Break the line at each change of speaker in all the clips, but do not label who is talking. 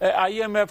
IMF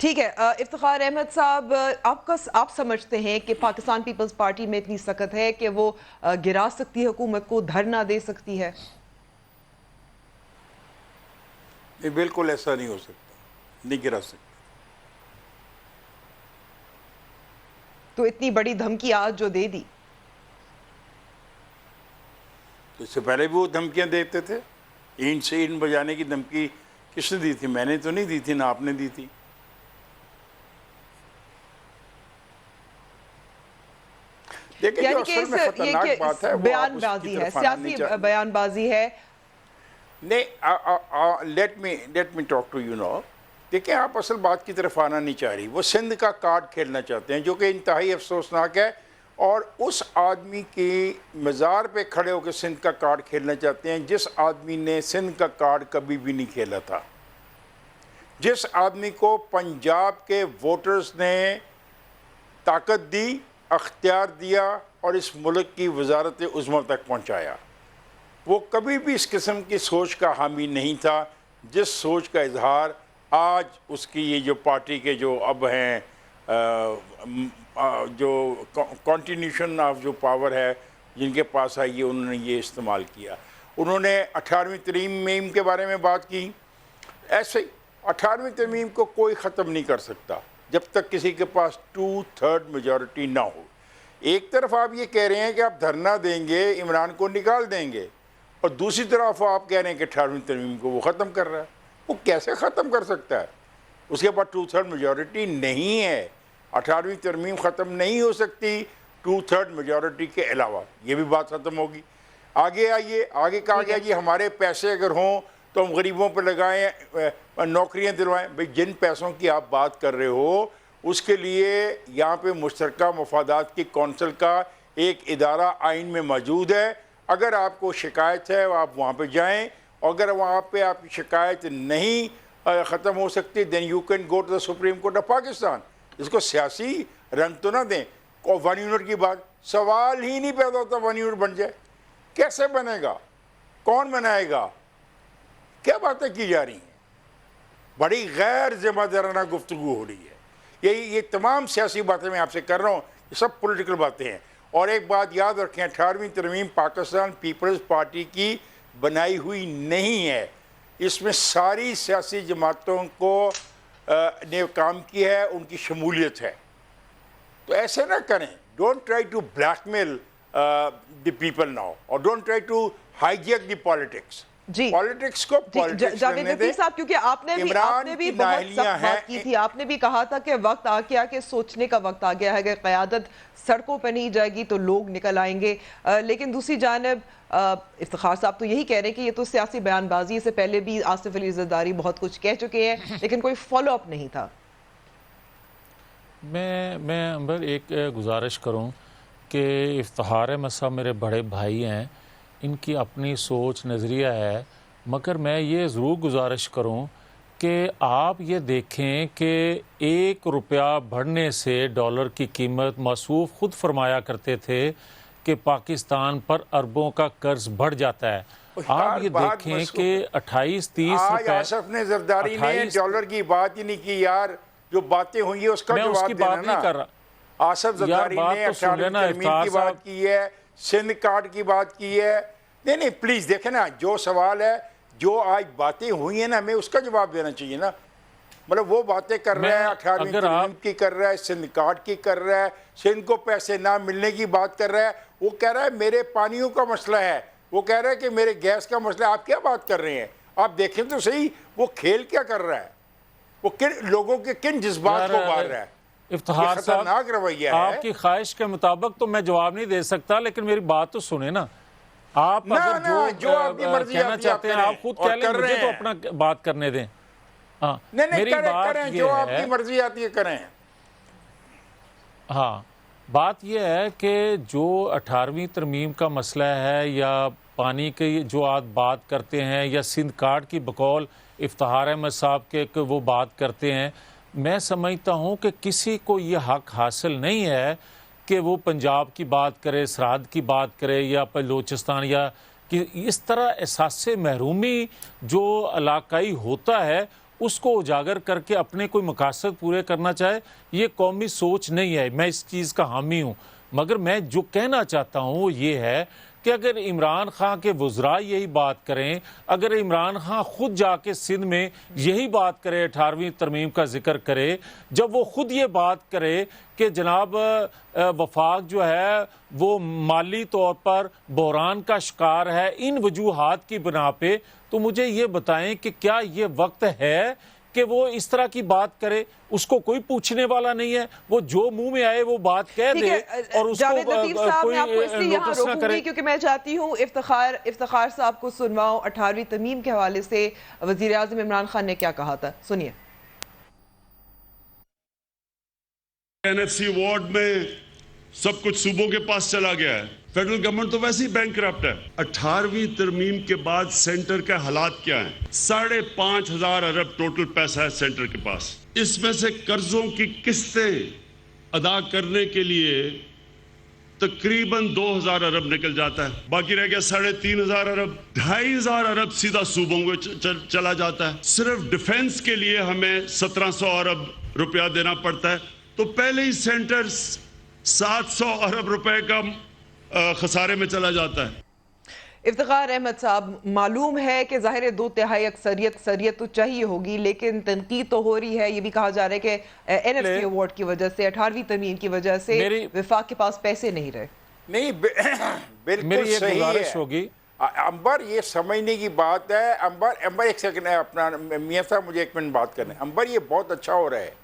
ٹھیک ہے افتخار احمد صاحب، آپ سمجھتے ہیں کہ پاکستان پیپلز پارٹی میں اتنی سخت ہے کہ وہ گرا سکتی ہے حکومت کو، دھرنا دے سکتی ہے؟
نہیں، بالکل ایسا نہیں ہو سکتا، نہیں گرا سکتا.
تو اتنی بڑی دھمکی آج جو دے دی،
تو اس سے پہلے بھی وہ دھمکیاں دیتے تھے. اینٹ سے اینٹ بجانے کی دھمکی کس نے دی تھی؟ میں نے تو نہیں دی تھی، نہ آپ نے دی تھی. دیکھیں جو
یعنی کہ
اصل میں خطرناک بات ہے وہ
بیان بازی ہے، سیاسی بیان بازی ہے.
نہیں، let me talk to you no. دیکھیں آپ اصل بات کی طرف آنا نہیں چاہ رہی. وہ سندھ کا کارڈ کھیلنا چاہتے ہیں جو کہ انتہائی افسوسناک ہے، اور اس آدمی کی مزار پہ کھڑے ہو کے سندھ کا کارڈ کھیلنا چاہتے ہیں جس آدمی نے سندھ کا کارڈ کبھی بھی نہیں کھیلا تھا، جس آدمی کو پنجاب کے ووٹرز نے طاقت دی، اختیار دیا اور اس ملک کی وزارت عظمیٰ تک پہنچایا. وہ کبھی بھی اس قسم کی سوچ کا حامی نہیں تھا جس سوچ کا اظہار آج اس کی یہ جو پارٹی کے جو اب ہیں جو کنٹینیوشن آف جو پاور ہے جن کے پاس آئی ہے، انہوں نے یہ استعمال کیا. انہوں نے 18ویں ترمیم کے بارے میں بات کی. ایسے 18ویں ترمیم کو کوئی ختم نہیں کر سکتا جب تک کسی کے پاس 2/3 میجورٹی نہ ہو. ایک طرف آپ یہ کہہ رہے ہیں کہ آپ دھرنا دیں گے، عمران کو نکال دیں گے، اور دوسری طرف آپ کہہ رہے ہیں کہ 18ویں ترمیم کو وہ ختم کر رہا ہے. وہ کیسے ختم کر سکتا ہے؟ اس کے پاس 2/3 میجورٹی نہیں ہے. 18ویں ترمیم ختم نہیں ہو سکتی 2/3 میجورٹی کے علاوہ. یہ بھی بات ختم ہوگی. آگے آئیے، آگے کہا گیا جی ہمارے پیسے اگر ہوں تو ہم غریبوں پہ لگائیں، نوکریاں دلوائیں. بھئی جن پیسوں کی آپ بات کر رہے ہو اس کے لیے یہاں پہ مشترکہ مفادات کی کونسل کا ایک ادارہ آئین میں موجود ہے. اگر آپ کو شکایت ہے آپ وہاں پہ جائیں، اگر وہاں پہ آپ کی شکایت نہیں ختم ہو سکتی then you can go to the supreme court of Pakistan. اس کو سیاسی رنگ تو نہ دیں. اور 1 یونٹ کی بات، سوال ہی نہیں پیدا ہوتا 1 یونٹ بن جائے. کیسے بنے گا؟ کون بنائے گا؟ کیا باتیں کی جا رہی ہیں؟ بڑی غیر ذمہ دارانہ گفتگو ہو رہی ہے. یہ تمام سیاسی باتیں میں آپ سے کر رہا ہوں، یہ سب پولیٹیکل باتیں ہیں. اور ایک بات یاد رکھیں، 18ویں ترمیم پاکستان پیپلز پارٹی کی بنائی ہوئی نہیں ہے. اس میں ساری سیاسی جماعتوں کو نے کام کیا ہے، ان کی شمولیت ہے. تو ایسے نہ کریں. Don't try to blackmail the people now, اور don't try to hijack the politics.
جی
پالیٹکس کو پالیٹکس
جاوید
کرنے دیں.
لطیف صاحب، کیونکہ آپ نے بھی بہت سخت بات کی تھی. آپ نے بھی کہا تھا کہ وقت آ گیا کہ سوچنے کا وقت آ گیا ہے. اگر قیادت سڑکوں پہ نہیں جائے گی تو لوگ نکل آئیں گے. لیکن دوسری جانب افتخار صاحب تو یہی کہہ رہے ہیں کہ یہ تو سیاسی بیان بازی، اس سے پہلے بھی آصف علی زرداری بہت کچھ کہہ چکے ہیں لیکن کوئی فالو اپ نہیں تھا.
میں امبر ایک گزارش کروں کہ افتخار احمد صاحب میرے بڑے بھائی ہیں، ان کی اپنی سوچ نظریہ ہے، مگر میں یہ ضرور گزارش کروں کہ آپ یہ دیکھیں کہ 1 روپیہ بڑھنے سے ڈالر کی قیمت موصوف خود فرمایا کرتے تھے کہ پاکستان پر اربوں کا قرض بڑھ جاتا ہے. آپ یہ دیکھیں کہ 28-30
آج آصف نے زرداری نے ڈالر کی بات ہی نہیں کی. یار جو باتیں ہوئی ہیں اس کا جواب دینا نا.
میں اس کی بات نہیں کر رہا.
آصف زرداری نے 18ویں ترمیم کی بات کی ہے، سندھ کارڈ کی بات کی ہے. نہیں پلیز دیکھیں نا، جو سوال ہے، جو آج باتیں ہوئی ہیں نا، ہمیں اس کا جواب دینا چاہیے نا. مطلب وہ باتیں کر رہا ہے 18ویں ترمیم کی کر رہا ہے، سندھ کارڈ کی کر رہا ہے، سندھ کو پیسے نہ ملنے کی بات کر رہا ہے. وہ کہہ رہا ہے میرے پانیوں کا مسئلہ ہے، وہ کہہ رہا ہے کہ میرے گیس کا مسئلہ ہے. آپ کیا بات کر رہے ہیں؟ آپ دیکھیں تو صحیح وہ کھیل کیا کر رہا ہے، وہ لوگوں کے کن جذبات کو مار رہا ہے.
افتخار
خطرناک رویہ ہے.
آپ کی خواہش کے مطابق تو میں جواب نہیں دے سکتا، لیکن میری بات تو سنیں نا. آپ اگر جو کہنا چاہتے ہیں آپ خود کہہ لیں، مجھے تو اپنا بات کرنے دیں.
میری بات یہ ہے، جو آپ کی مرضی آتی ہے کریں.
ہاں، بات یہ ہے کہ جو 18ویں ترمیم کا مسئلہ ہے یا پانی کی جو آپ بات کرتے ہیں یا سندھ کارڈ کی بقول افتخار احمد صاحب کے وہ بات کرتے ہیں، میں سمجھتا ہوں کہ کسی کو یہ حق حاصل نہیں ہے کہ وہ پنجاب کی بات کرے، سرحد کی بات کرے یا بلوچستان، یا کہ اس طرح احساس محرومی جو علاقائی ہوتا ہے اس کو اجاگر کر کے اپنے کوئی مقاصد پورے کرنا چاہے، یہ قومی سوچ نہیں ہے. میں اس چیز کا حامی ہوں، مگر میں جو کہنا چاہتا ہوں وہ یہ ہے کہ اگر عمران خان کے وزراء یہی بات کریں، اگر عمران خان خود جا کے سندھ میں یہی بات کرے، 18ویں ترمیم کا ذکر کرے، جب وہ خود یہ بات کرے کہ جناب وفاق جو ہے وہ مالی طور پر بحران کا شکار ہے ان وجوہات کی بنا پہ، تو مجھے یہ بتائیں کہ کیا یہ وقت ہے کہ وہ اس طرح کی بات کرے؟ اس کو کوئی پوچھنے والا نہیں ہے، وہ جو منہ میں آئے وہ بات کہہ دے اور اس
جاوید لطیف صاحب
کوئی
میں آپ کو اس لیے یہاں
نوٹس نہ
روکوں
کرے.
گی کیونکہ میں چاہتی ہوں افتخار صاحب کو سنواؤں 18ویں ترمیم کے حوالے سے وزیر اعظم عمران خان نے کیا کہا تھا، سنیے.
NFC ایوارڈ میں سب کچھ صوبوں کے پاس چلا گیا ہے. فیڈرل گورنمنٹ تو ویسے ہی بینک کرپٹ ہے. 18ویں ترمیم کے بعد سینٹر کے حالات کیا ہیں؟ 5,500 ارب ٹوٹل پیسہ ہے سینٹر کے پاس. اس میں سے قرضوں کی قسطیں ادا کرنے کے لیے تقریباً 2,000 ارب نکل جاتا ہے. باقی رہ گیا 3,500 ارب. 2,500 ارب سیدھا صوبوں کو چلا جاتا ہے. صرف ڈیفنس کے لیے ہمیں 1,700 ارب روپیہ دینا پڑتا ہے. تو پہلے ہی سینٹر 700 ارب روپے کا خسارے میں چلا جاتا ہے.
افتخار احمد صاحب، معلوم ہے کہ ظاہر 2/3 اکثریت تو چاہیے ہوگی، لیکن تنقید تو ہو رہی ہے. یہ بھی کہا جا رہا ہے کہ NFC ایوارڈ کی وجہ سے، 18ویں ترمیم کی وجہ سے وفاق کے پاس پیسے نہیں رہے.
نہیں، بالکل صحیح ہے. امبر یہ سمجھنے کی بات ہے. امبر ایک سیکنڈ ہے، اپنا میاں صاحب مجھے 1 منٹ بات کرنا ہے. امبر یہ بہت اچھا ہو رہا ہے.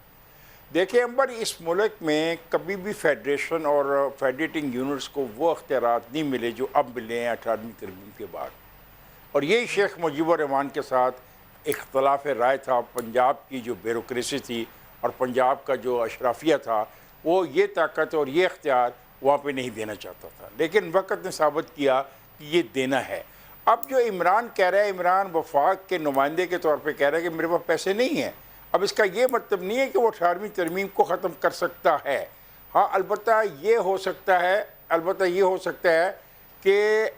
دیکھیں امبر، اس ملک میں کبھی بھی فیڈریشن اور فیڈریٹنگ یونٹس کو وہ اختیارات نہیں ملے جو اب ملے ہیں 18ویں ترمیم کے بعد. اور یہی شیخ مجیب الرحمان کے ساتھ اختلاف رائے تھا. پنجاب کی جو بیوروکریسی تھی اور پنجاب کا جو اشرافیہ تھا، وہ یہ طاقت اور یہ اختیار وہاں پہ نہیں دینا چاہتا تھا، لیکن وقت نے ثابت کیا کہ یہ دینا ہے. اب جو عمران کہہ رہا ہے، عمران وفاق کے نمائندے کے طور پہ کہہ رہا ہے کہ میرے پاس پیسے نہیں ہیں. اب اس کا یہ مطلب نہیں ہے کہ وہ 18ویں ترمیم کو ختم کر سکتا ہے. ہاں، البتہ یہ ہو سکتا ہے کہ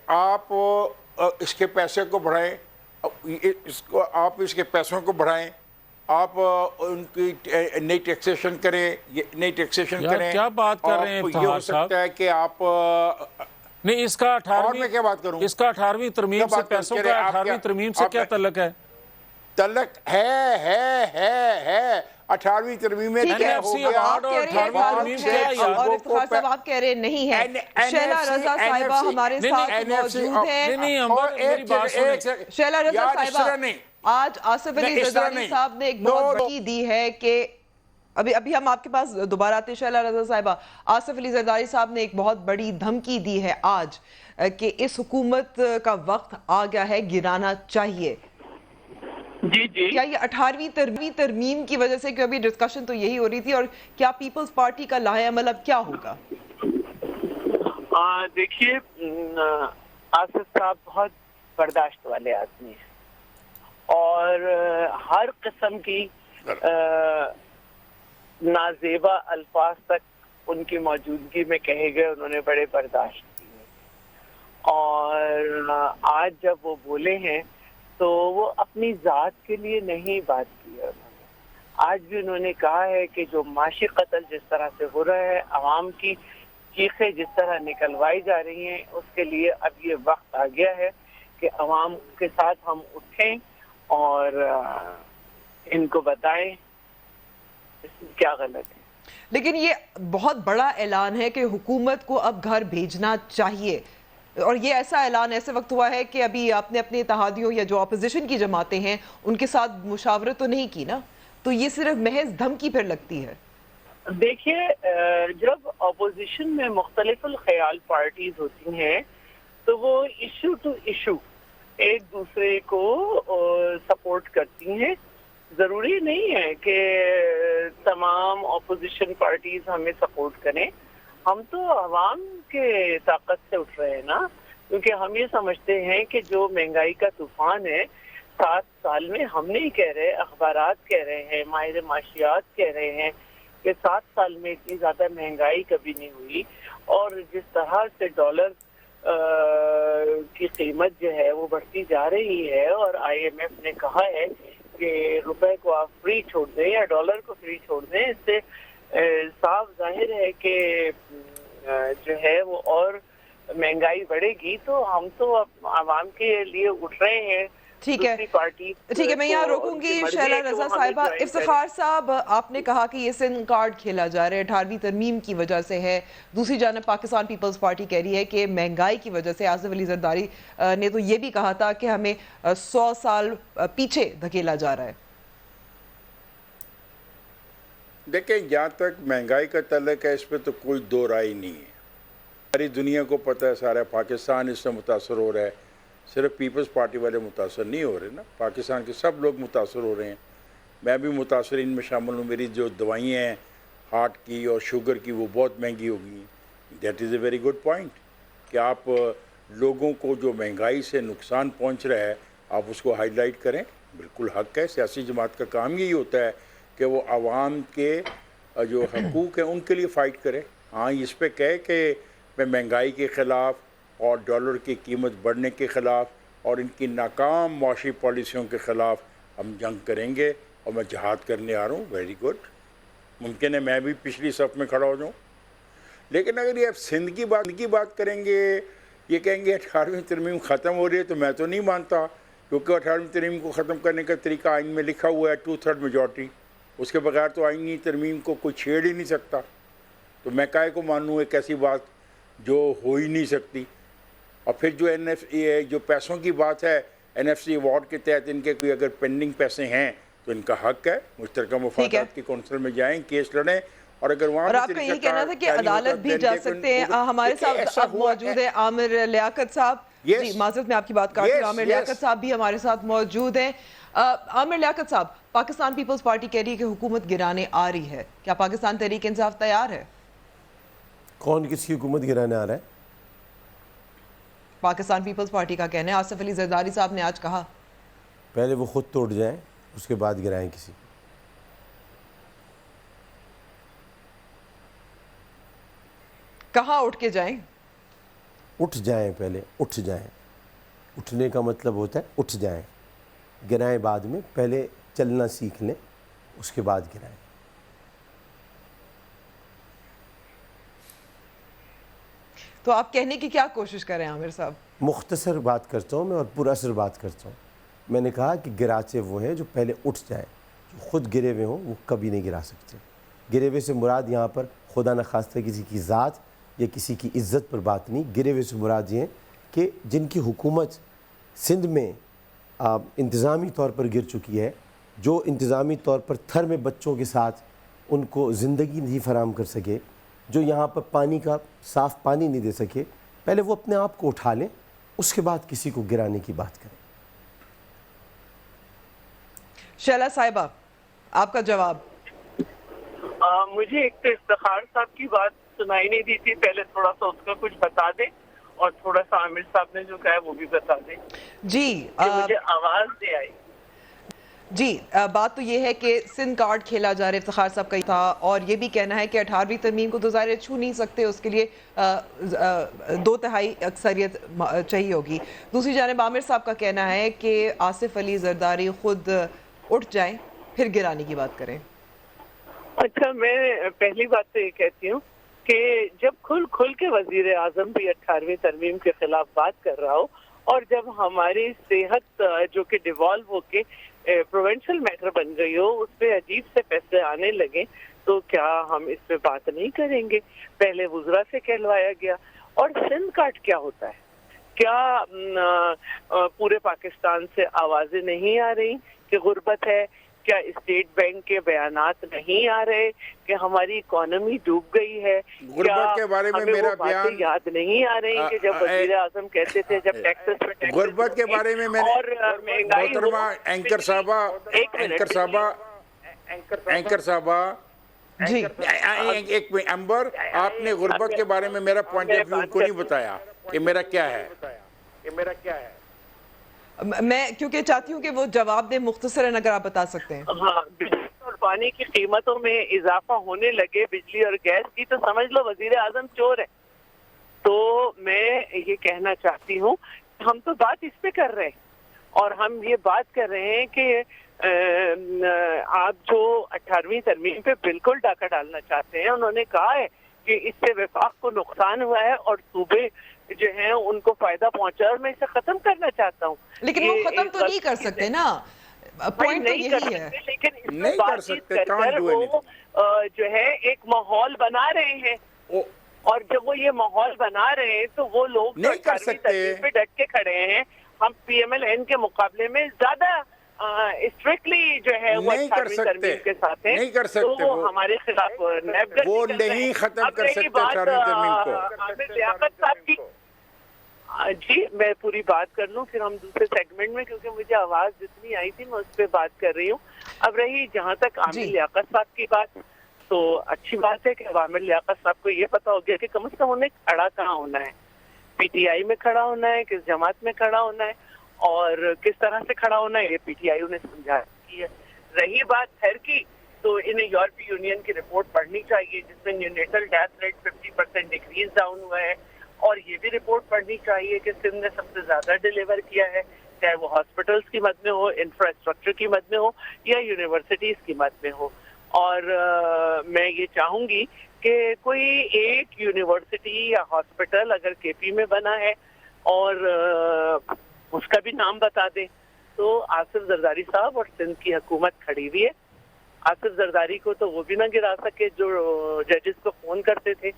آپ اس کے پیسے کو بڑھائیں، آپ اس کے پیسوں کو بڑھائیں، آپ ان کی نئی ٹیکسیشن کریں.
کیا بات کر رہے ہیں؟
یہ ہو سکتا ہے کہ آپ
نہیں، اس کا 18ویں ترمیم سے پیسوں کا 18ویں ترمیم سے کیا تعلق ہے؟
تعلق ہے 18ویں ترمیم میں کیا ہو گیا.
اور افتخار صاحب آپ کہہ رہے نہیں ہیں. شیلا رضا صاحبہ ہمارے ساتھ موجود ہیں. شیلا رضا صاحبہ، آج آصف علی زرداری صاحب نے ایک بہت بڑی دی ہے کہ ابھی ہم آپ کے پاس دوبارہ آتے ہیں. شیلا رضا صاحبہ، آصف علی زرداری صاحب نے ایک بہت بڑی دھمکی دی ہے آج کہ اس حکومت کا وقت آ گیا ہے، گرانا چاہیے.
جی
کیا یہ 18ویں ترمیم کی وجہ سے، کہ ابھی ڈسکشن تو یہی ہو رہی تھی، اور کیا پیپلز پارٹی کا لاہے عمل اب کیا ہوگا؟
دیکھیے، آصف صاحب بہت برداشت والے آدمی ہیں اور ہر قسم کی نازیبا الفاظ تک ان کی موجودگی میں کہے گئے انہوں نے بڑے برداشت کیے. اور آج جب وہ بولے ہیں تو وہ اپنی ذات کے لیے نہیں بات کی ہے. انہوں نے آج بھی انہوں نے کہا ہے کہ جو معاشی قتل جس طرح سے ہو رہا ہے، عوام کی چیخیں جس طرح نکلوائی جا رہی ہیں، اس کے لیے اب یہ وقت آ گیا ہے کہ عوام کے ساتھ ہم اٹھیں اور ان کو بتائیں کیا غلط ہے.
لیکن یہ بہت بڑا اعلان ہے کہ حکومت کو اب گھر بھیجنا چاہیے، اور یہ ایسا اعلان ایسے وقت ہوا ہے کہ ابھی آپ نے اپنے اتحادیوں یا جو اپوزیشن کی جماعتیں ہیں ان کے ساتھ مشاورت تو نہیں کی نا، تو یہ صرف محض دھمکی پھر لگتی ہے.
دیکھیے، جب اپوزیشن میں مختلف الخیال پارٹیز ہوتی ہیں تو وہ ایشو ٹو ایشو ایک دوسرے کو سپورٹ کرتی ہیں. ضروری نہیں ہے کہ تمام اپوزیشن پارٹیز ہمیں سپورٹ کریں. ہم تو عوام کے طاقت سے اٹھ رہے ہیں نا، کیونکہ ہم یہ سمجھتے ہیں کہ جو مہنگائی کا طوفان ہے 7 سال میں، ہم نہیں کہہ رہے، اخبارات کہہ رہے ہیں، ماہر معاشیات کہہ رہے ہیں کہ 7 سال میں اتنی زیادہ مہنگائی کبھی نہیں ہوئی. اور جس طرح سے ڈالر کی قیمت جو ہے وہ بڑھتی جا رہی ہے، اور IMF نے کہا ہے کہ روپے کو آپ فری چھوڑ دیں یا ڈالر کو فری چھوڑ دیں، اس سے صاف ظاہر ہے کہ جو ہے وہ اور مہنگائی بڑھے گی. تو ہم تو عوام کے لیے اٹھ رہے ہیں.
ٹھیک ہے ٹھیک ہے، میں یہاں روکوں گی. شیلا رضا صاحبہ، افتخار صاحب، آپ نے کہا کہ یہ سندھ کارڈ کھیلا جا رہا ہے 18ویں ترمیم کی وجہ سے ہے. دوسری جانب پاکستان پیپلز پارٹی کہہ رہی ہے کہ مہنگائی کی وجہ سے. آصف علی زرداری نے تو یہ بھی کہا تھا کہ ہمیں 100 سال پیچھے دھکیلا جا رہا ہے.
دیکھیں، جہاں تک مہنگائی کا تعلق ہے اس پہ تو کوئی دو رائے نہیں ہے. ساری دنیا کو پتہ ہے، سارا پاکستان اس سے متاثر ہو رہا ہے. صرف پیپلز پارٹی والے متاثر نہیں ہو رہے نا، پاکستان کے سب لوگ متاثر ہو رہے ہیں. میں بھی متاثرین میں شامل ہوں. میری جو دوائیں ہیں ہارٹ کی اور شوگر کی وہ بہت مہنگی ہو گئی ہیں. That is a very good point کہ آپ لوگوں کو جو مہنگائی سے نقصان پہنچ رہا ہے آپ اس کو ہائی لائٹ کریں. بالکل حق ہے. سیاسی جماعت کا کام یہی ہوتا ہے کہ وہ عوام کے جو حقوق ہیں ان کے لیے فائٹ کرے. ہاں، اس پہ کہے کہ میں مہنگائی کے خلاف اور ڈالر کی قیمت بڑھنے کے خلاف اور ان کی ناکام معاشی پالیسیوں کے خلاف ہم جنگ کریں گے اور میں جہاد کرنے آ رہا ہوں. Very good. ممکن ہے میں بھی پچھلی صف میں کھڑا ہو جاؤں. لیکن اگر یہ سندھ کی بات کریں گے، یہ کہیں گے 18ویں ترمیم ختم ہو رہی ہے، تو میں تو نہیں مانتا، کیونکہ 18ویں ترمیم کو ختم کرنے کا طریقہ آئین میں لکھا ہوا ہے 2/3 میجورٹی. اس کے بغیر تو آئینی ترمیم کو کوئی چھیڑ ہی نہیں سکتا. تو میں کائے کو مانوں ایک ایسی بات جو ہو ہی نہیں سکتی. اور پھر جو پیسوں کی بات ہے، NFC ایوارڈ کے تحت ان کے کوئی اگر پینڈنگ پیسے ہیں تو ان کا حق ہے، مشترکہ مفادات کی کونسل میں جائیں، کیس لڑیں. اور اگر وہاں
اور آپ کا یہ کہنا تھا کہ عدالت بھی جا سکتے ہیں. ہمارے ساتھ اب موجود ہیں عامر لیاقت صاحب. جی معذرت، میں آپ کی بات کر رہی ہوں. عامر لیاقت صاحب بھی ہمارے ساتھ موجود ہیں. عامر لیاقت صاحب، پاکستان پیپلز پارٹی کہہ رہی ہے کہ حکومت گرانے آ رہی ہے. کیا پاکستان تحریک انصاف تیار ہے؟
کون کس کی حکومت گرانے آ رہا ہے؟
پاکستان پیپلز پارٹی کا کہنا ہے. آصف علی زرداری صاحب نے آج کہا
پہلے وہ خود توڑ جائیں، اس کے بعد گرائیں کسی کو.
کہاں اٹھ کے جائیں؟
اٹھ جائیں، پہلے اٹھ جائیں. اٹھنے کا مطلب ہوتا ہے اٹھ جائیں. گرائیں بعد میں، پہلے چلنا سیکھ لیں، اس کے بعد گرائیں.
تو آپ کہنے کی کیا کوشش کریں عامر صاحب؟
مختصر بات کرتا ہوں میں اور پر اثر بات کرتا ہوں. میں نے کہا کہ گراچے وہ ہیں جو پہلے اٹھ جائیں. جو خود گرے ہوئے ہوں وہ کبھی نہیں گرا سکتے. گرے ہوئے سے مراد یہاں پر خدا نخواستہ کسی کی ذات یا کسی کی عزت پر بات نہیں. گرے ہوئے سے مراد یہ ہیں کہ جن کی حکومت سندھ میں انتظامی طور پر گر چکی ہے، جو انتظامی طور پر تھر میں بچوں کے ساتھ ان کو زندگی نہیں فراہم کر سکے، جو یہاں پر پانی کا صاف پانی نہیں دے سکے، پہلے وہ اپنے آپ کو اٹھا لیں، اس کے بعد کسی کو گرانے کی بات کریں.
شیلا صاحبہ، آپ کا جواب.
مجھے ایک تو افتخار صاحب کی بات سنائی نہیں دی تھی، پہلے تھوڑا سا اس کا کچھ بتا دیں، اور تھوڑا سا عامر صاحب نے جو کہا ہے وہ بھی بتا دیں.
جی
مجھے آواز نہیں آئی.
جی بات تو یہ ہے کہ سندھ کارڈ کھیلا جا رہا ہے. افتخار صاحب کا تھا، اور یہ بھی کہنا ہے کہ 18ویں ترمیم کو تو ظاہر چھو نہیں سکتے، اس کے لیے 2/3 اکثریت چاہیے ہوگی. دوسری جانب عامر صاحب کا کہنا ہے کہ آصف علی زرداری خود اٹھ جائیں پھر گرانے کی بات کریں.
اچھا، میں پہلی بات تو یہ کہتی ہوں کہ جب کھل کے وزیر اعظم بھی 18ویں ترمیم کے خلاف بات کر رہا ہو، اور جب ہماری صحت جو کہ ڈیوالو ہو کے پروونشل میٹر بن گئی ہو، اس پہ عجیب سے فیصلے آنے لگے، تو کیا ہم اس پہ بات نہیں کریں گے؟ پہلے وزراء سے کہلوایا گیا. اور سندھ کارڈ کیا ہوتا ہے؟ کیا پورے پاکستان سے آوازیں نہیں آ رہی کہ غربت ہے؟ کیا اسٹیٹ بینک کے بیانات نہیں آ رہے کہ ہماری اکانومی ڈوب گئی ہے؟
غربت کے بارے میں میرا بیان
یاد نہیں آ رہی کہ جب وزیر اعظم کہتے تھے جب ٹیکسز پہ ٹیکسز،
غربت کے بارے میں میں
اور مہنگائی،
محترمہ اینکر صاحبہ
جی
ایک امبر، آپ نے غربت کے بارے میں میرا پوائنٹ آف ویو کو نہیں بتایا کہ میرا کیا ہے.
میں کیونکہ چاہتی ہوں کہ وہ جواب دیں مختصراً، اگر آپ بتا سکتے ہیں.
ہاں، بجلی اور پانی کی قیمتوں میں اضافہ ہونے لگے، بجلی اور گیس کی، تو سمجھ لو وزیر اعظم چور ہے. تو میں یہ کہنا چاہتی ہوں، ہم تو بات اس پہ کر رہے ہیں، اور ہم یہ بات کر رہے ہیں کہ آپ جو 18ویں ترمیم پہ بالکل ڈاکہ ڈالنا چاہتے ہیں، انہوں نے کہا ہے کہ اس سے وفاق کو نقصان ہوا ہے اور صوبے جو ہیں ان کو فائدہ پہنچا، اور میں اسے ختم کرنا چاہتا ہوں.
لیکن وہ ختم تو نہیں کر سکتے نا، پوائنٹ تو یہی ہے.
لیکن اس
نہیں
میں
کر
بات چیت
سکتے،
کر
can't
کر
do
وہ جو ہے ایک ماحول بنا رہے ہیں، اور جب وہ یہ ماحول بنا رہے ہیں تو وہ لوگ جو
نہیں کر
18ویں
سکتے.
ترمیم پہ ڈٹ کے کھڑے ہیں، ہم پی ایم ایل این کے مقابلے میں زیادہ اسٹرکٹلی جو ہے وہ
نہیں کر
18ویں
سکتے.
ترمیم کے ساتھ ہیں.
نہیں کر سکتے.
تو وہ ہمارے خلاف نیب گردی
وہ
کر رہے ہیں.
نہیں ختم
اب
کر
رہی
سکتے
بات
18ویں ترمیم کو.
عامر لیاقت صاحب کی، جی میں پوری بات کر لوں پھر ہم دوسرے سیگمنٹ میں، کیونکہ مجھے آواز جتنی آئی تھی میں اس پہ بات کر رہی ہوں. اب رہی جہاں تک عامر لیاقت صاحب کی بات، تو اچھی بات ہے کہ عامر لیاقت صاحب کو یہ پتا ہو گیا کہ کم از کم انہیں کھڑا کہاں ہونا ہے، پی ٹی آئی میں کھڑا ہونا ہے، کس جماعت میں کھڑا ہونا ہے اور کس طرح سے کھڑا ہونا ہے، یہ پی ٹی آئی انہیں سمجھا دی ہے. رہی بات خیر کی، تو انہیں یورپی یونین کی رپورٹ پڑھنی چاہیے جس میں neonatal death rate 50% decrease down ہوا ہے، اور یہ بھی رپورٹ پڑھنی چاہیے کہ سندھ نے سب سے زیادہ ڈیلیور کیا ہے، چاہے وہ ہاسپٹلس کی مد میں ہو، انفراسٹرکچر کی مد میں ہو یا یونیورسٹیز کی مد میں ہو. اور میں یہ چاہوں گی کہ کوئی ایک یونیورسٹی یا ہاسپٹل اگر کے پی میں بنا ہے اور اس کا بھی نام بتا دیں، تو آصف زرداری صاحب اور سندھ کی حکومت کھڑی ہوئی ہے. آصف زرداری کو تو وہ بھی نہ گرا سکے جو ججز کو فون کرتے تھے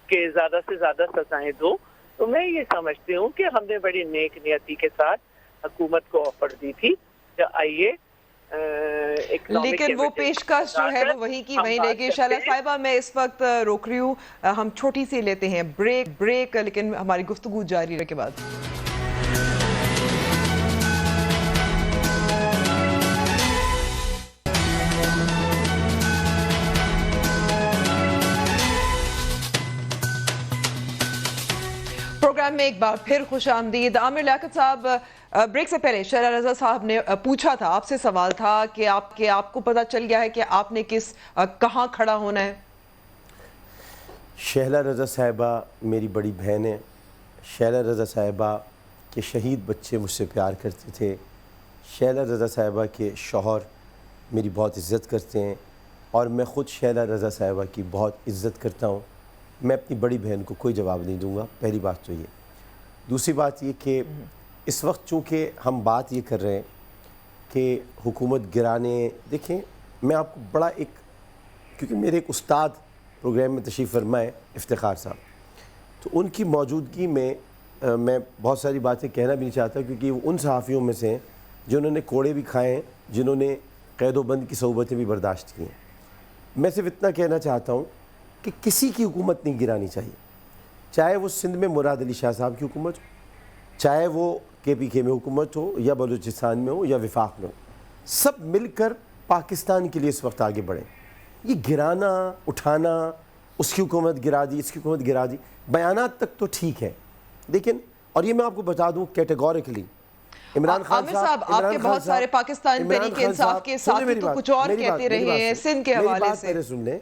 کہ زیادہ سے زیادہ سزائیں دو. تو میں یہ سمجھتی ہوں کہ ہم نے بڑی نیک نیتی کے ساتھ حکومت کو آفر دی تھی کہ آئیے،
لیکن وہ پیشکش جو ہے وہ وہیں کی وہیں لے گئی. شیلا صاحبہ میں اس وقت روک رہی ہوں، ہم چھوٹی سی لیتے ہیں بریک، لیکن ہماری گفتگو جاری رہنے کے بعد. پروگرام میں ایک بار پھر خوش آمدید. عامر لیاقت صاحب، بریک سے پہلے شیلا رضا صاحب نے پوچھا تھا، آپ سے سوال تھا کہ آپ کو پتہ چل گیا ہے کہ آپ نے کہاں کھڑا ہونا ہے.
شیلا رضا صاحبہ میری بڑی بہن ہے. شیلا رضا صاحبہ کے شہید بچے مجھ سے پیار کرتے تھے. شیلا رضا صاحبہ کے شوہر میری بہت عزت کرتے ہیں اور میں خود شیلا رضا صاحبہ کی بہت عزت کرتا ہوں. میں اپنی بڑی بہن کو کوئی جواب نہیں دوں گا، پہلی بات تو یہ. دوسری بات یہ کہ اس وقت چونکہ ہم بات یہ کر رہے ہیں کہ حکومت گرانے، دیکھیں میں آپ کو بڑا کیونکہ میرے ایک استاد پروگرام میں تشریف فرما ہے افتخار صاحب، تو ان کی موجودگی میں میں بہت ساری باتیں کہنا بھی نہیں چاہتا، کیونکہ وہ ان صحافیوں میں سے ہیں جنہوں نے کوڑے بھی کھائے ہیں، جنہوں نے قید و بند کی صعوبتیں بھی برداشت کی ہیں. میں صرف اتنا کہنا چاہتا ہوں کہ کسی کی حکومت نہیں گرانی چاہیے، چاہے وہ سندھ میں مراد علی شاہ صاحب کی حکومت ہو، چاہے وہ کے پی کے میں حکومت ہو یا بلوچستان میں ہو یا وفاق میں ہو. سب مل کر پاکستان کے لیے اس وقت آگے بڑھیں. یہ گرانا اٹھانا، اس کی حکومت گرا دی، اس کی حکومت گرا دی، بیانات تک تو ٹھیک ہے، لیکن اور یہ میں آپ کو بتا دوں کیٹیگوریکلی عمران خان
صاحب آپ کے بہت سارے پاکستان تحریک انصاف کے ساتھی تو کچھ اور کہتے رہے ہیں سندھ کے حوالے سے.
میری سن لیں،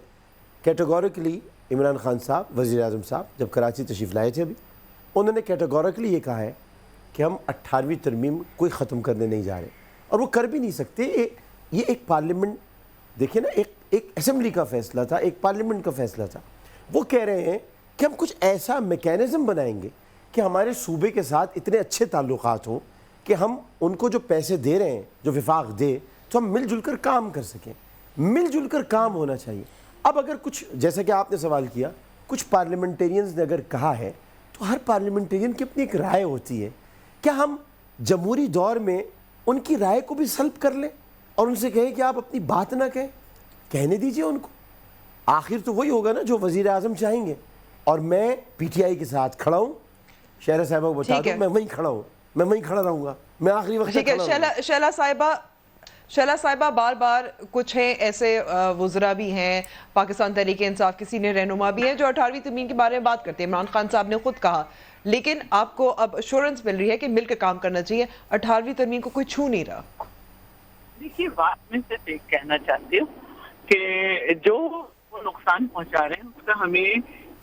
کیٹیگوریکلی عمران خان صاحب وزیر اعظم صاحب جب کراچی تشریف لائے تھے ابھی، انہوں نے کیٹیگوریکلی یہ کہا ہے کہ ہم 18ویں ترمیم کوئی ختم کرنے نہیں جا رہے، اور وہ کر بھی نہیں سکتے. یہ ایک پارلیمنٹ، دیکھیں نا، ایک اسمبلی کا فیصلہ تھا، ایک پارلیمنٹ کا فیصلہ تھا. وہ کہہ رہے ہیں کہ ہم کچھ ایسا میکینزم بنائیں گے کہ ہمارے صوبے کے ساتھ اتنے اچھے تعلقات ہوں کہ ہم ان کو جو پیسے دے رہے ہیں، جو وفاق دے، تو ہم مل جل کر کام کر سکیں. مل جل کر کام ہونا چاہیے. اب اگر کچھ، جیسا کہ آپ نے سوال کیا، کچھ پارلیمنٹیرینز نے اگر کہا ہے تو ہر پارلیمنٹیرین کی اپنی ایک رائے ہوتی ہے. کیا ہم جمہوری دور میں ان کی رائے کو بھی سلب کر لیں اور ان سے کہیں کہ آپ اپنی بات نہ کہیں؟ کہنے دیجئے ان کو. آخر تو وہی ہوگا نا جو وزیر اعظم چاہیں گے. اور میں پی ٹی آئی کے ساتھ کھڑا ہوں. شیلا صاحبہ کو بتا دوں میں وہیں کھڑا ہوں، میں وہیں کھڑا رہوں گا، میں آخری وقت تک کھڑا ہوں.
شیلا صاحبہ بار بار کچھ ہیں ایسے وزراء بھی ہیں، پاکستان تحریک انصاف کے سینئر رہنما بھی ہیں جو 18ویں ترمیم کے بارے میں بات کرتے ہیں. عمران خان صاحب نے خود کہا، لیکن آپ کو اب ایشورنس مل رہی ہے کہ مل کے کام کرنا چاہیے، 18ویں ترمیم کو کوئی چھو نہیں رہا.
دیکھیے بات میں صرف ایک کہنا چاہتی ہوں کہ جو وہ نقصان پہنچا رہے ہیں اس کا ہمیں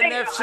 NFC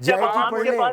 JIT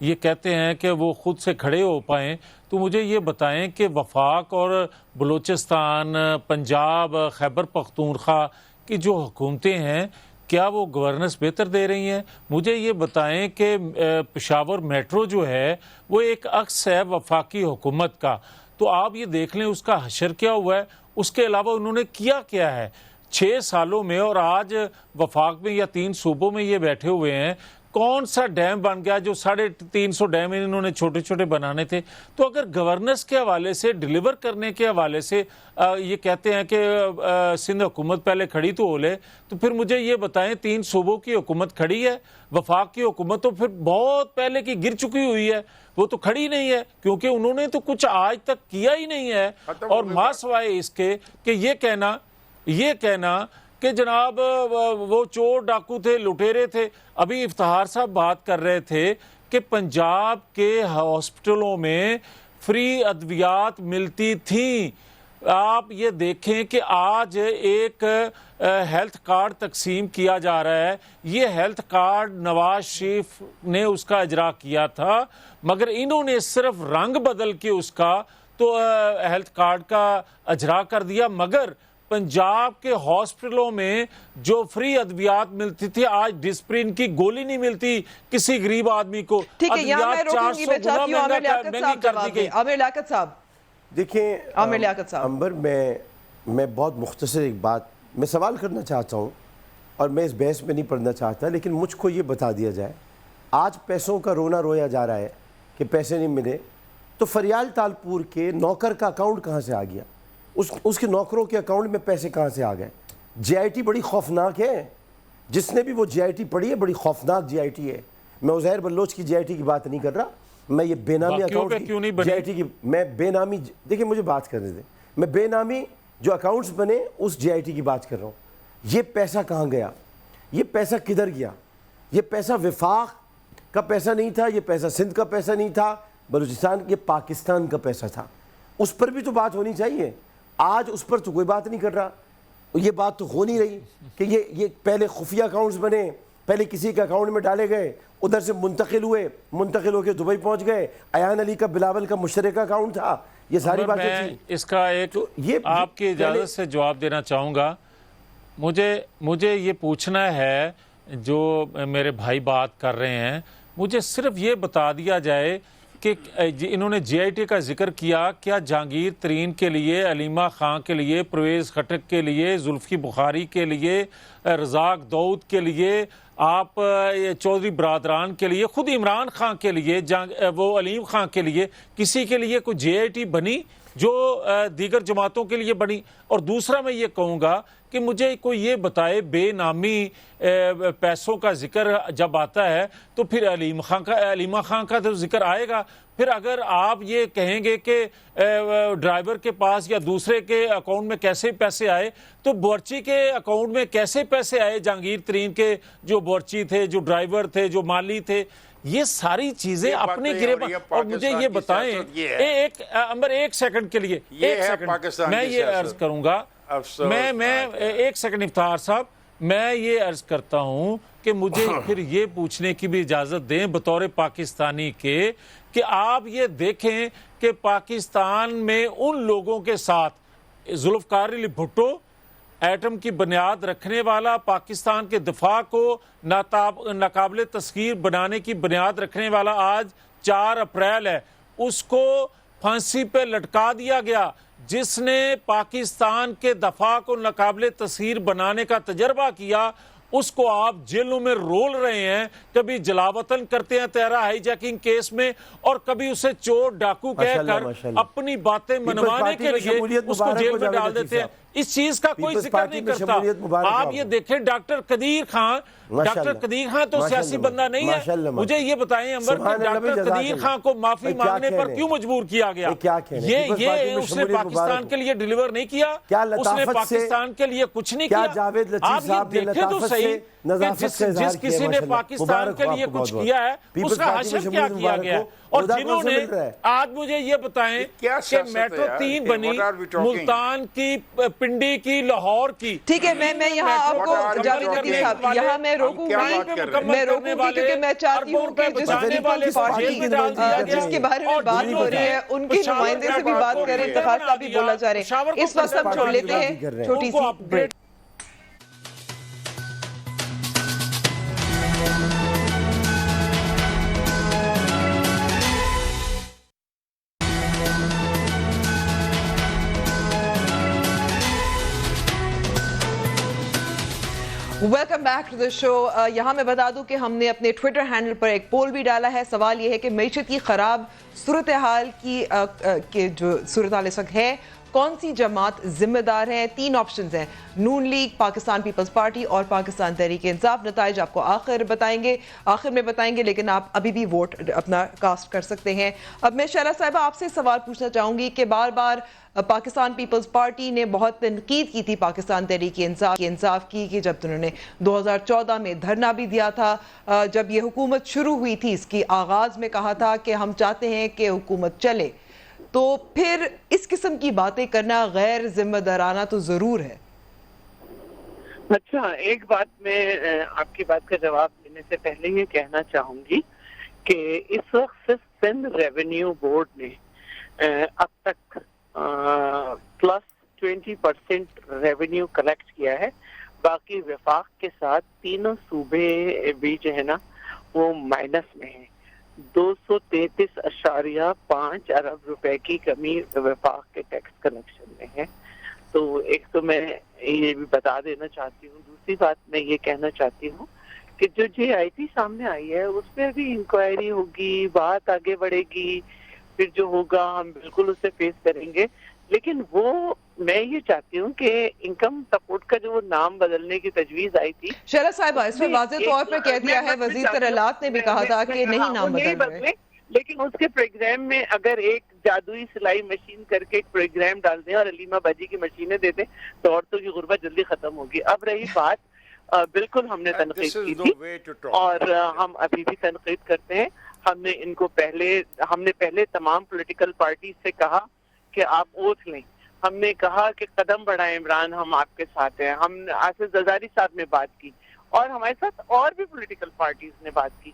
یہ کہتے ہیں کہ وہ خود سے کھڑے ہو پائیں، تو مجھے یہ بتائیں کہ وفاق اور بلوچستان، پنجاب، خیبر پختونخوا کی جو حکومتیں ہیں کیا وہ گورننس بہتر دے رہی ہیں؟ مجھے یہ بتائیں کہ پشاور میٹرو جو ہے وہ ایک عکس ہے وفاقی حکومت کا، تو آپ یہ دیکھ لیں اس کا حشر کیا ہوا ہے، اس کے علاوہ انہوں نے کیا ہے 6 سالوں میں، اور آج وفاق میں یا 3 صوبوں میں یہ بیٹھے ہوئے ہیں، کون سا ڈیم بن گیا جو 350 ڈیم انہوں نے چھوٹے چھوٹے بنانے تھے؟ تو اگر گورننس کے حوالے سے، ڈیلیور کرنے کے حوالے سے یہ کہتے ہیں کہ سندھ حکومت پہلے کھڑی تو ہو لے، تو پھر مجھے یہ بتائیں 3 صوبوں کی حکومت کھڑی ہے، وفاق کی حکومت تو پھر بہت پہلے کی گر چکی ہوئی ہے، وہ تو کھڑی نہیں ہے کیونکہ انہوں نے تو کچھ آج تک کیا ہی نہیں ہے۔ اور ماں سوائے اس کے کہ یہ کہنا کہ جناب وہ چور ڈاکو تھے، لٹیرے تھے۔ ابھی افتخار صاحب بات کر رہے تھے کہ پنجاب کے ہاسپٹلوں میں فری ادویات ملتی تھیں۔ آپ یہ دیکھیں کہ آج ایک ہیلتھ کارڈ تقسیم کیا جا رہا ہے، یہ ہیلتھ کارڈ نواز شریف نے اس کا اجرا کیا تھا، مگر انہوں نے صرف رنگ بدل کے اس کا تو ہیلتھ کارڈ کا اجرا کر دیا، مگر پنجاب کے ہاسپٹلوں میں جو فری ادویات ملتی تھی آج ڈسپرین کی گولی نہیں ملتی کسی غریب آدمی کو۔
ٹھیک ہے، یہاں میں روکوں گی، میں چاہتی ہوں عامر لیاقت صاحب جواب دیں۔ عامر لیاقت صاحب
دیکھیں
عامر لیاقت صاحب،
امبر میں بہت مختصر ایک بات میں سوال کرنا چاہتا ہوں، اور میں اس بحث میں نہیں پڑھنا چاہتا، لیکن مجھ کو یہ بتا دیا جائے آج پیسوں کا رونا رویا جا رہا ہے کہ پیسے نہیں ملے، تو فریال تالپور کے نوکر کا اکاؤنٹ کہاں سے آ گیا؟ اس کے نوکروں کے اکاؤنٹ میں پیسے کہاں سے آ گئے؟ جی آئی ٹی بڑی خوفناک ہے، جس نے بھی وہ جی آئی ٹی پڑھی ہے بڑی خوفناک جی آئی ٹی ہے۔ میں عزیر بلوچ کی جی آئی ٹی کی بات نہیں کر رہا، میں یہ بے نامی اکاؤنٹ جی آئی ٹی کی، میں بے نامی، دیکھیں مجھے بات کرنے دیں، میں بے نامی جو اکاؤنٹس بنے اس جی آئی ٹی کی بات کر رہا ہوں۔ یہ پیسہ کہاں گیا؟ یہ پیسہ کدھر گیا؟ یہ پیسہ وفاق کا پیسہ نہیں تھا، یہ پیسہ سندھ کا پیسہ نہیں تھا، بلوچستان، یہ پاکستان کا پیسہ تھا۔ اس پر بھی تو بات ہونی چاہیے، آج اس پر تو کوئی بات نہیں کر رہا۔ یہ بات تو ہو نہیں رہی کہ یہ پہلے خفیہ اکاؤنٹس بنے، پہلے کسی کے اکاؤنٹ میں ڈالے گئے، ادھر سے منتقل ہو کے دبئی پہنچ گئے، ایان علی کا بلاول کا مشترکہ اکاؤنٹ تھا، یہ ساری باتیں تھیں۔
میں اس کا ایک آپ کی اجازت سے جواب دینا چاہوں گا۔ مجھے یہ پوچھنا ہے، جو میرے بھائی بات کر رہے ہیں، مجھے صرف یہ بتا دیا جائے کہ انہوں نے جی آئی ٹی کا ذکر کیا، کیا جہانگیر ترین کے لیے، علیمہ خان کے لیے، پرویز خٹک کے لیے، زلفی بخاری کے لیے، رزاق داؤد کے لیے، آپ چودھری برادران کے لیے، خود عمران خان کے لیے، وہ علیم خان کے لیے، کسی کے لیے کوئی جے آئی ٹی بنی جو دیگر جماعتوں کے لیے بنی؟ اور دوسرا میں یہ کہوں گا کہ مجھے کوئی یہ بتائے، بے نامی پیسوں کا ذکر جب آتا ہے تو پھر علیمہ خان کا تو ذکر آئے گا۔ پھر اگر آپ یہ کہیں گے کہ ڈرائیور کے پاس یا دوسرے کے اکاؤنٹ میں کیسے پیسے آئے، تو بورچی کے اکاؤنٹ میں کیسے پیسے آئے؟ جہانگیر ترین کے جو بورچی تھے، جو ڈرائیور تھے، جو مالی تھے، یہ ساری چیزیں اپنے گرے۔ اور مجھے یہ بتائیں ایک سیکنڈ کے لیے، میں یہ عرض کروں گا، میں ایک سیکنڈ افتخار صاحب، میں یہ عرض کرتا ہوں کہ مجھے پھر یہ پوچھنے کی بھی اجازت دیں بطور پاکستانی کے، کہ آپ یہ دیکھیں کہ پاکستان میں ان لوگوں کے ساتھ ذوالفقار علی بھٹو، ایٹم کی بنیاد رکھنے والا، پاکستان کے دفاع کو ناقابل تسخیر بنانے کی بنیاد رکھنے والا، آج 4 اپریل ہے، اس کو پھانسی پہ لٹکا دیا گیا، جس نے پاکستان کے دفاع کو ناقابل تسخیر بنانے کا تجربہ کیا، اس کو آپ جیلوں میں رول رہے ہیں، کبھی جلاوطن کرتے ہیں تیرا ہائی جیکنگ کیس میں، اور کبھی اسے چور ڈاکو کہہ کر اپنی باتیں منوانے کے لیے اس کو جیل میں ڈال دیتے ہیں۔ اس چیز کا کوئی ذکر نہیں کرتا۔ آپ یہ دیکھیں ڈاکٹر قدیر خان تو سیاسی بندہ نہیں ہے، مجھے یہ بتائیں عمر کہ ڈاکٹر قدیر خان کو معافی مانگنے پر کیوں مجبور کیا گیا؟ یہ اس نے پاکستان کے لیے ڈیلیور نہیں کیا، اس نے پاکستان کے لیے کچھ نہیں کیا۔ آپ یہ دیکھیں تو صحیح نہیں کہ جس کسی نے پاکستان کے لیے کچھ کیا ہے اس کا حشر کیا کیا گیا ہے، اور جنہوں نے آج مجھے یہ بتائیں کہ میٹرو 3 بنی ملتان کی، پنڈی کی، لاہور کی.
ٹھیک ہے، میں یہاں آپ کو جاوید عطیہ صاحب یہاں میں روکوں گی کیونکہ میں چاہتی ہوں کہ جس پارٹی جس کے بارے میں بات ہو رہی ہے ان کے نمائندے سے بھی بات کریں، اتخاذ صاحب بھی بولا جا رہے ہیں. اس وقت ہم چھوڑ لیتے ہیں چھوٹی سی break. Welcome back to the show. یہاں میں بتا دوں کہ ہم نے اپنے ٹویٹر ہینڈل پر ایک پول بھی ڈالا ہے. سوال یہ ہے کہ معیشت کی خراب صورتحال کی جو صورتحال اس وقت ہے، کون سی جماعت ذمہ دار ہے؟ 3 آپشنز ہیں، نون لیگ، پاکستان پیپلز پارٹی اور پاکستان تحریک انصاف. نتائج آپ کو آخر میں بتائیں گے، لیکن آپ ابھی بھی ووٹ اپنا کاسٹ کر سکتے ہیں. اب میں شہلا صاحبہ آپ سے سوال پوچھنا چاہوں گی کہ بار بار پاکستان پیپلز پارٹی نے بہت تنقید کی تھی پاکستان تحریک انصاف کی کہ جب انہوں نے 2014 میں دھرنا بھی دیا تھا، جب یہ حکومت شروع ہوئی تھی اس کی آغاز میں کہا تھا کہ ہم چاہتے ہیں کہ حکومت چلے، تو پھر اس قسم کی باتیں کرنا غیر ذمہ دارانہ تو ضرور ہے.
اچھا، ایک بات میں آپ کی بات کا جواب دینے سے پہلے یہ کہنا چاہوں گی کہ اس وقت صرف سندھ ریونیو بورڈ نے اب تک +20% ریونیو کلیکٹ کیا ہے. باقی وفاق کے ساتھ تینوں صوبے بھی جو ہے نا وہ مائنس میں ہیں. 233.5 ارب روپے کی کمی وفاق کے ٹیکس کلیکشن میں ہے. تو ایک تو میں یہ بھی بتا دینا چاہتی ہوں. دوسری بات میں یہ کہنا چاہتی ہوں کہ جو JIT سامنے آئی ہے اس پہ بھی انکوائری ہوگی، بات آگے بڑھے گی، پھر جو ہوگا ہم بالکل اسے فیس کریں گے. لیکن وہ میں یہ چاہتی ہوں کہ انکم سپورٹ کا جو نام بدلنے کی تجویز آئی تھی،
شہلا صاحبہ اس میں واضح طور پر کہہ دیا ہے، وزیر ترعیلات نے بھی کہا تھا کہ نہیں نام بدل رہے،
لیکن اس کے پروگرام میں اگر ایک جادوئی سلائی مشین کر کے ایک پروگرام ڈال دیں اور علیمہ باجی کی مشینیں دے دیں تو عورتوں کی غربت جلدی ختم ہوگی. اب رہی بات، بالکل ہم نے تنقید کی تھی اور ہم ابھی بھی تنقید کرتے ہیں. ہم نے پہلے تمام پولیٹیکل پارٹیز سے کہا کہ آپ اوتھ لیں. ہم نے کہا کہ قدم بڑھائیں عمران، ہم آپ کے ساتھ ہیں. ہم آصف زرداری صاحب نے بات کی اور ہمارے ساتھ اور بھی پولیٹیکل پارٹیز نے بات کی،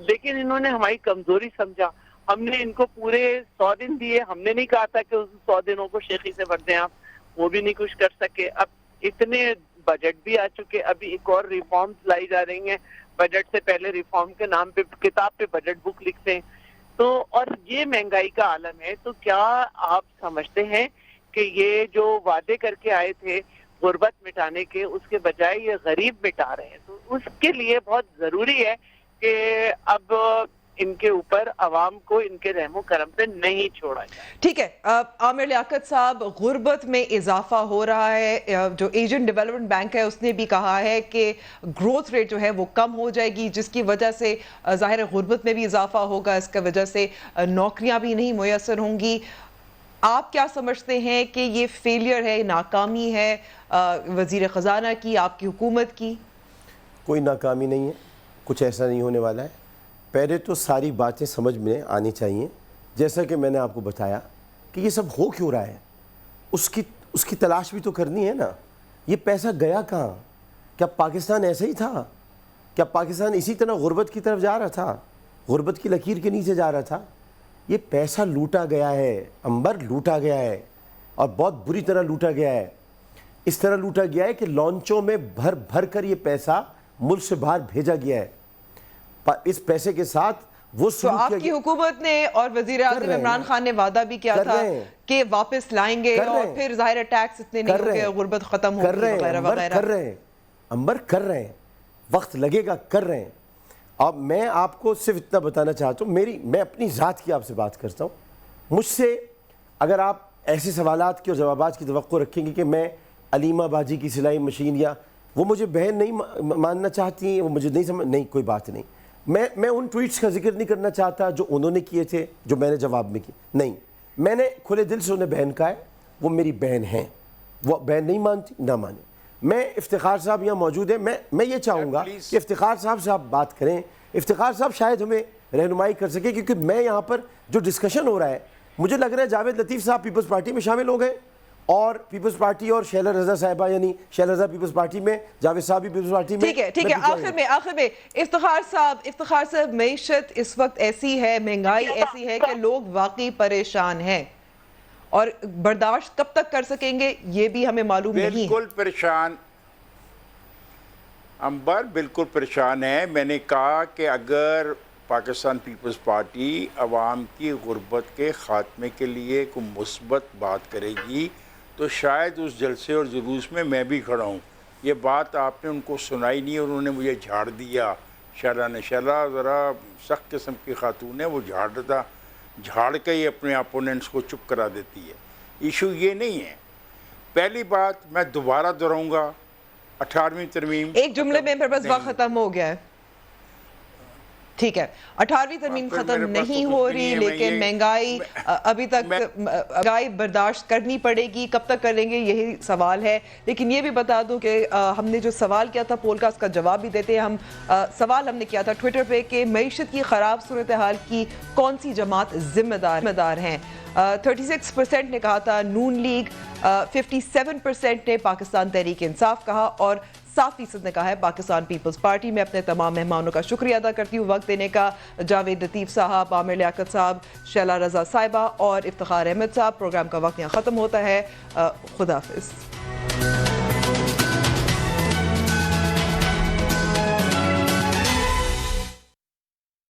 لیکن انہوں نے ہماری کمزوری سمجھا. ہم نے ان کو پورے 100 دن دیے. ہم نے نہیں کہا تھا کہ اس 100 دنوں کو شیخی سے بھر دیں آپ، وہ بھی نہیں کچھ کر سکے. اب اتنے بجٹ بھی آ چکے، ابھی ایک اور ریفارمز لائی جا رہی ہیں. بجٹ سے پہلے ریفارم کے نام پہ کتاب پہ بجٹ بک لکھتے ہیں. تو اور یہ مہنگائی کا عالم ہے. تو کیا آپ سمجھتے ہیں کہ یہ جو وعدے کر کے آئے تھے غربت مٹانے کے، اس کے بجائے یہ غریب مٹا رہے ہیں؟ تو اس کے لیے بہت ضروری ہے کہ اب ان کے اوپر عوام کو ان کے رحم و کرم سے نہیں چھوڑا جائے.
ٹھیک ہے. عامر لیاقت صاحب، غربت میں اضافہ ہو رہا ہے. جو ایشین ڈیولپمنٹ بینک ہے اس نے بھی کہا ہے کہ گروتھ ریٹ جو ہے وہ کم ہو جائے گی، جس کی وجہ سے ظاہر غربت میں بھی اضافہ ہوگا. اس کی وجہ سے نوکریاں بھی نہیں میسر ہوں گی. آپ کیا سمجھتے ہیں کہ یہ فیلئر ہے، ناکامی ہے وزیر خزانہ کی، آپ کی حکومت کی؟
کوئی ناکامی نہیں ہے، کچھ ایسا نہیں ہونے والا ہے. پہلے تو ساری باتیں سمجھ میں آنی چاہیے. جیسا کہ میں نے آپ کو بتایا کہ یہ سب ہو کیوں رہا ہے، اس کی تلاش بھی تو کرنی ہے نا. یہ پیسہ گیا کہاں؟ کیا پاکستان ایسا ہی تھا؟ کیا پاکستان اسی طرح غربت کی طرف جا رہا تھا، غربت کی لکیر کے نیچے جا رہا تھا؟ یہ پیسہ لوٹا گیا ہے، انبر لوٹا گیا ہے، اور بہت بری طرح لوٹا گیا ہے. اس طرح لوٹا گیا ہے کہ لانچوں میں بھر بھر کر یہ پیسہ ملک سے باہر بھیجا گیا ہے. اس پیسے کے ساتھ وہ
تو آپ کی حکومت نے اور وزیر اعظم عمران خان نے وعدہ بھی کیا تھا کہ واپس لائیں گے اور پھر ظاہر ٹیکس اتنے نہیں ہوں گے، غربت ختم ہوگی وغیرہ وغیرہ.
کر رہے ہیں انبر، کر رہے ہیں. وقت لگے گا، کر رہے ہیں. اب میں آپ کو صرف اتنا بتانا چاہتا ہوں، میں اپنی ذات کی آپ سے بات کرتا ہوں. مجھ سے اگر آپ ایسے سوالات کی اور جوابات کی توقع رکھیں گے کہ میں علیمہ باجی کی سلائی مشین، یا وہ مجھے بہن نہیں ماننا چاہتی ہیں، وہ مجھے نہیں سمجھ، نہیں، کوئی بات نہیں. میں ان ٹویٹس کا ذکر نہیں کرنا چاہتا جو انہوں نے کیے تھے، جو میں نے جواب میں کی. نہیں، میں نے کھلے دل سے انہیں بہن کہا ہے. وہ میری بہن ہیں. وہ بہن نہیں مانتی، نہ مانے. میں افتخار صاحب یہاں موجود ہیں, میں یہ چاہوں گا کہ افتخار صاحب سے آپ بات کریں. افتخار صاحب شاید ہمیں رہنمائی کر سکے, کیونکہ میں یہاں پر جو ڈسکشن ہو رہا ہے مجھے لگ رہا ہے جاوید لطیف صاحب پیپلز پارٹی میں شامل ہو گئے, اور پیپلز پارٹی اور شیلا رضا صاحبہ, یعنی شیلا رضا پیپلز پارٹی میں, جاوید صاحب بھی پیپلز پارٹی میں.
ٹھیک ہے آخر میں افتخار صاحب معیشت اس وقت ایسی ہے, مہنگائی ایسی ہے کہ لوگ واقعی پریشان ہیں, اور برداشت کب تک کر سکیں گے یہ بھی ہمیں معلوم نہیں.
بالکل پریشان امبر, بالکل پریشان ہے. میں نے کہا کہ اگر پاکستان پیپلز پارٹی عوام کی غربت کے خاتمے کے لیے کوئی مثبت بات کرے گی تو شاید اس جلسے اور جلوس میں بھی کھڑا ہوں. یہ بات آپ نے ان کو سنائی نہیں, اور انہوں نے مجھے جھاڑ دیا. شیلا نے, شیلا ذرا سخت قسم کی خاتون ہے, وہ جھاڑ کے ہی اپنے اپوننٹس کو چپ کرا دیتی ہے. ایشو یہ نہیں ہے. پہلی بات میں دوبارہ دہراؤں گا, 18ویں ترمیم
ایک جملے میں پھر بس وقت ختم ہو گیا ہے. ٹھیک ہے, 18ویں ترمیم ختم نہیں ہو رہی, لیکن مہنگائی ابھی تک مہنگائی برداشت کرنی پڑے گی. کب تک کریں گے یہی سوال ہے. لیکن یہ بھی بتا دوں کہ ہم نے جو سوال کیا تھا پول کا, اس کا جواب بھی دیتے ہیں. سوال ہم نے کیا تھا ٹویٹر پہ کہ معیشت کی خراب صورتحال کی کون سی جماعت ذمہ دار ہیں. 36% نے کہا تھا نون لیگ, 57% نے پاکستان تحریک انصاف کہا, اور 7% نے کہا ہے پاکستان پیپلز پارٹی. میں اپنے تمام مہمانوں کا شکریہ ادا کرتی ہوں وقت دینے کا. جاوید لطیف صاحب, عامر لیاقت صاحب, شیلا رضا صاحبہ اور افتخار احمد صاحب. پروگرام کا وقت یہاں ختم ہوتا ہے. خدا حافظ.